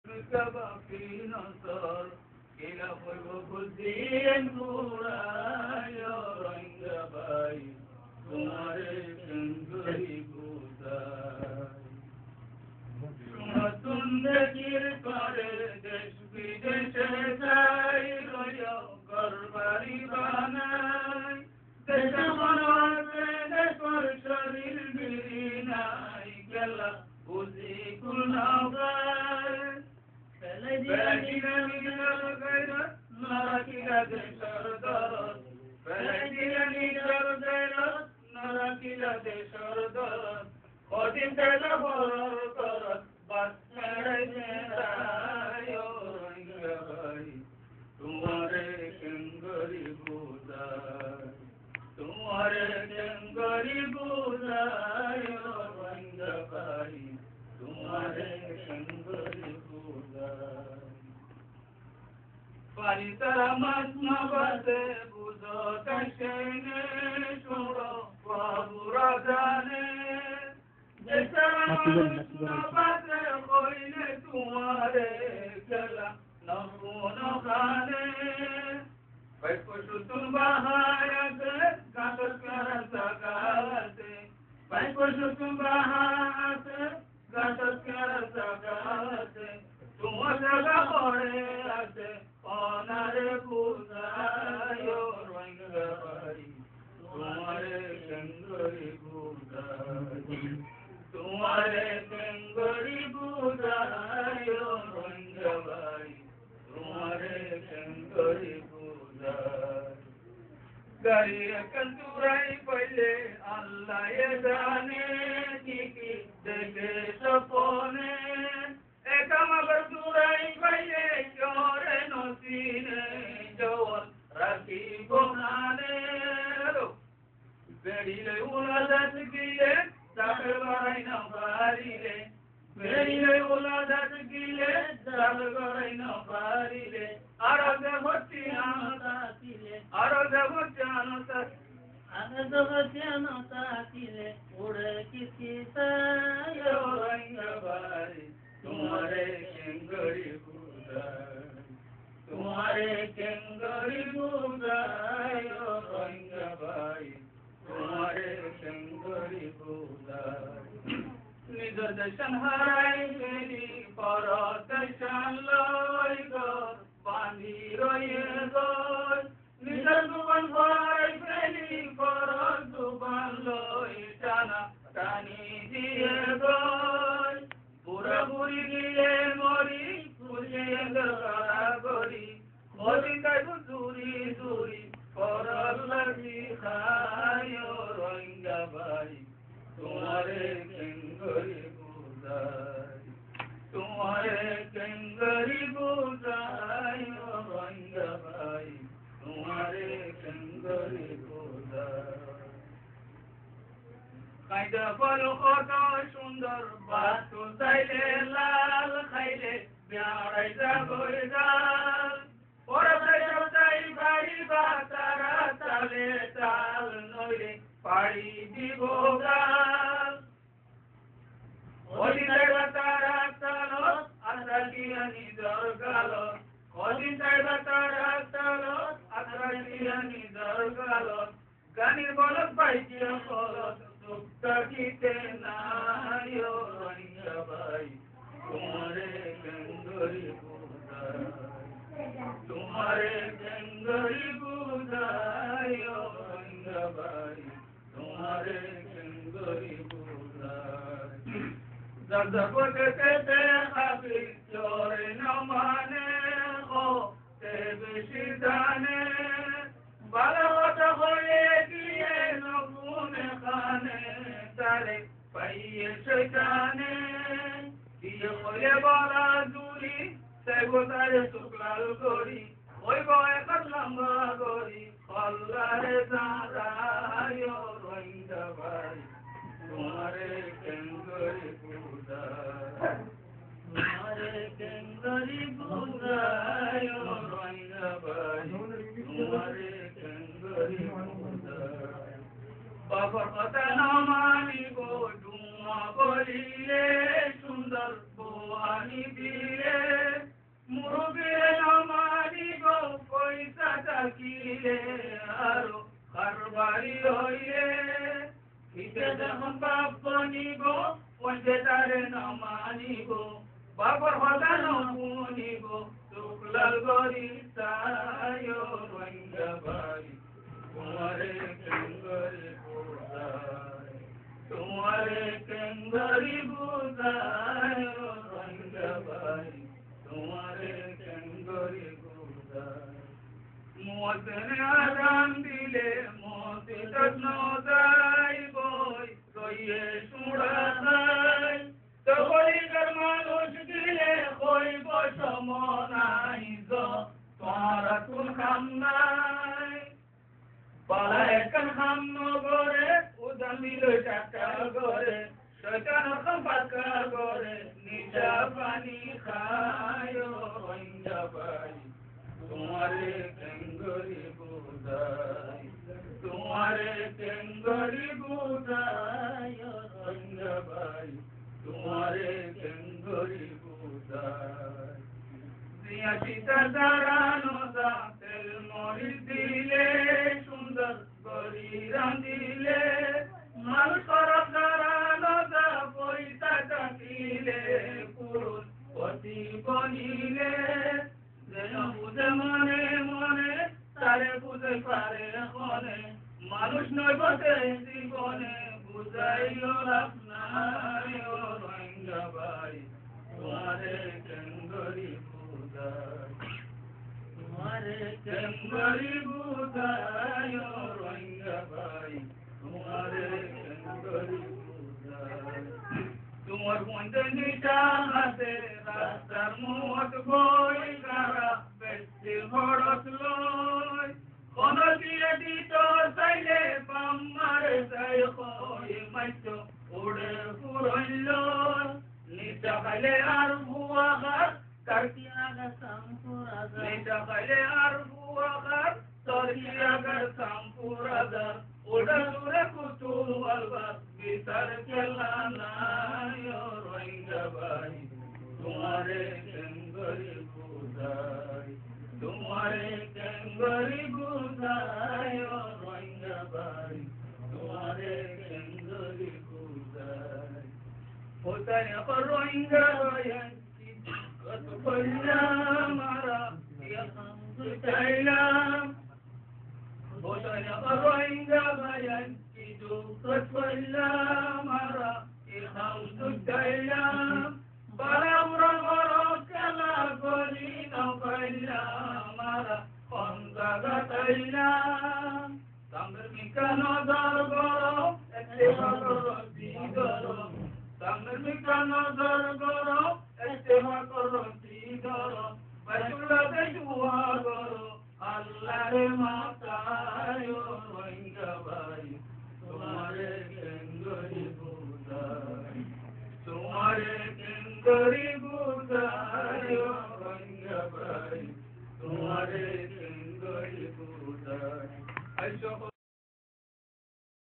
كبقي نصر إلى قلب الدين قرى يا رنگ باي تمہارے چنگری بودائی নতুন দেখির করে দেশ বিদেশে যাই রয় ঘরবাড়ি বানাই দেশে মনে দেশর শরীর বিড়ি নাই গেলা বুঝি কুল না গায় বেলাইদিনা নিজর গৈরত নারাকিরা দেশর দরদ বেলাইদিনা নিজর গৈরত নারাকিরা দেশর দরদ কদিন তেলা বড় করত বাচ্চাড়াই মেরাই ও রঙ্গবাই তোমারে কেঙ্গরি বুঝাই তোমারে কেঙ্গরি বুঝাই ও রঙ্গবাই তোমারে কেঙ্গরি বুঝাই পানি তারা মাছ মাবাতে বুঝো কাশেনে শুনো বাবুরা জানে तुम्हारे गला नखून खाने तुम बहायते कागज कर सकाते तुम बहाते कागज कर सकाते तुम जगह पड़े आते ओनारे बुझायो रंग भाई तुम्हारे चंद्री बुझाई तुम्हारे चंगरी बुझाई रंग भाई तुम्हारे चंगरी बुझाई गरी कंतुराई पहले अल्लाह ये जाने की देखे सपने एक मगर तुराई पहले क्योरे नसीने जवन राखी बनाने बेड़ीले उलादत गिले दाखल गराई न पारिले बेड़ीले उलादत गिले दाखल गराई न पारिले आरोग्य भक्ति आनतातिले आरोग्य भक्ति आनतातिले उड़े किसी सायो रंग भाई तुम्हारे केंगरी बुझाई तुम्हारे केंगरी बुझाई रंग भाई तुम्हारे चंगरी बुझाई निज दर्शन हराई मेरी पर दर्शन लय गो बांधी रोये गो निज दुबन भराई मेरी पर दुबन लय टाना टानी दिए गो पूरा बुरी दिए मोरी बुझे गरा गोरी मोदी का दूरी दूरी पर लगी खायो रंग भाई तुम्हारे केंगरी बुझाई तुम्हारे केंगरी बुझाई रंग भाई तुम्हारे केंगरी बुझाई কাইদা ফল কত সুন্দর বাতু চাইলে লাল খাইলে বেড়াই যাবই জাল পরে চাই বাড়ি বাতারা চালে চাল নইলে পাড়ি দিব গাল ওদিন যাইবা তারা চালত আশা দিয়া নিজর গালত ওদিন যাইবা তারা চালত আশা দিয়া নিজর গালত গানির বলত পাইছিয়া ফলত दुखते नायो रंग भाई तुम्हारे गंगरी बुझाई तुम्हारे गंगरी बुझाई रंग भाई तुम्हारे गंगरी बुझाई दर्द बदते ते खाफी चोरे न माने हो ते बेशी जाने बालवत होए किए नगुन खाने तारे पाइए शैताने दिए खोले बाला दूरी सेगो तारे सुकलाल गोरी ओई बॉय कर लंबा गोरी अल्लाह जारायो रंग भाई तुम्हारे केंगरी बुझाई तुम्हारे केंगरी बुझाई रंग भाई तुम्हारे केंगरी बुझाई बाबर कथा न मानिब डुमा बलिले सुंदर बोआनी दिले মুরুবিরে নামানিব পয়সা থাকিলে আরো কারবারি হইলে হিতে যখন বাপ নিব পঞ্চেতারে নামানিব বাবর হদান মুনিব শুক্লাল গরি তায় রঙ্গা ভাই তোমারে কেঙ্গরি বুঝায় তোমারে কেঙ্গরি বুঝায় রঙ্গা ভাই তোমারে কেঙ্গরি বুঝায় মতনে আরাম দিলে মতে যত্ন দাই বই রইয়ে সুড়া দাই তবলিগর মানুষ দিলে হইব সমনাই তোমারা কোন কাম নাই পালা একখান হাম নগরে উদামিল টাকা গরে শয়তান পাকা গরে নিজা পানি খায় রঙ্গা ভাই তোমারে কেঙ্গরি বুঝাই তোমারে কেঙ্গরি বুঝাই রঙ্গা ভাই তোমারে কেঙ্গরি বুঝাই দিয়া সীতা দাঁড়ানো তেল মরিচ দিলে সুন্দর করি রাঁধিলে মাল সরব দাঁড়ানো পয়সা থাকিলে পুরুষ পতি বনিলে যেন বুঝে মনে মনে তারে বুঝে পারে মনে মানুষ নয় বসে জীবনে বুঝাইও লাভ নাই ও রঙ্গা ভাই তোমারে কেঙ্গরি বুঝাই তোমারে কেঙ্গরি বুঝাই ও রঙ্গা ভাই তোমারে কেঙ্গরি বুঝাই তোমার মধ্যে নিশা হাতে রাস্তার মুখ বই কারা বেশি ভরত লয় কোন দিয়ে দিত চাইলে পাম্মারে চাই হই মাইতো উড়ে পুরইল নিশা খাইলে আর ভুয়া ঘাট তার কি আগা সামপুরা নিশা খাইলে আর ভুয়া ঘাট তোর কি আগা সামপুরা ওটা দূরে কুতুল বলবার বিচার খেলা নাই রঙ্গা ভাই তোমারে কেঙ্গরি বুঝাই তোমারে কেঙ্গরি বুঝাই রঙ্গা ভাই তোমারে কেঙ্গরি বুঝাই হোতায় রঙ্গা ভাই কত করলাম মারা চাইলাম হোতায় রঙ্গা ভাই মারা চাইলাম বারামরা বড় খেলা করি মারা পঞ্চা গাইলাম সামনের মিকা নজর গরম একটি রতি গরম সামনের মিকা নজর গরম একটি রতি গরম বাইতুল্লাতে দুয়া গরম আল্লাহরে মাতায় রঙ্গা ভাই তোমারে কেঙ্গরি বুঝাই তোমারে কেঙ্গরি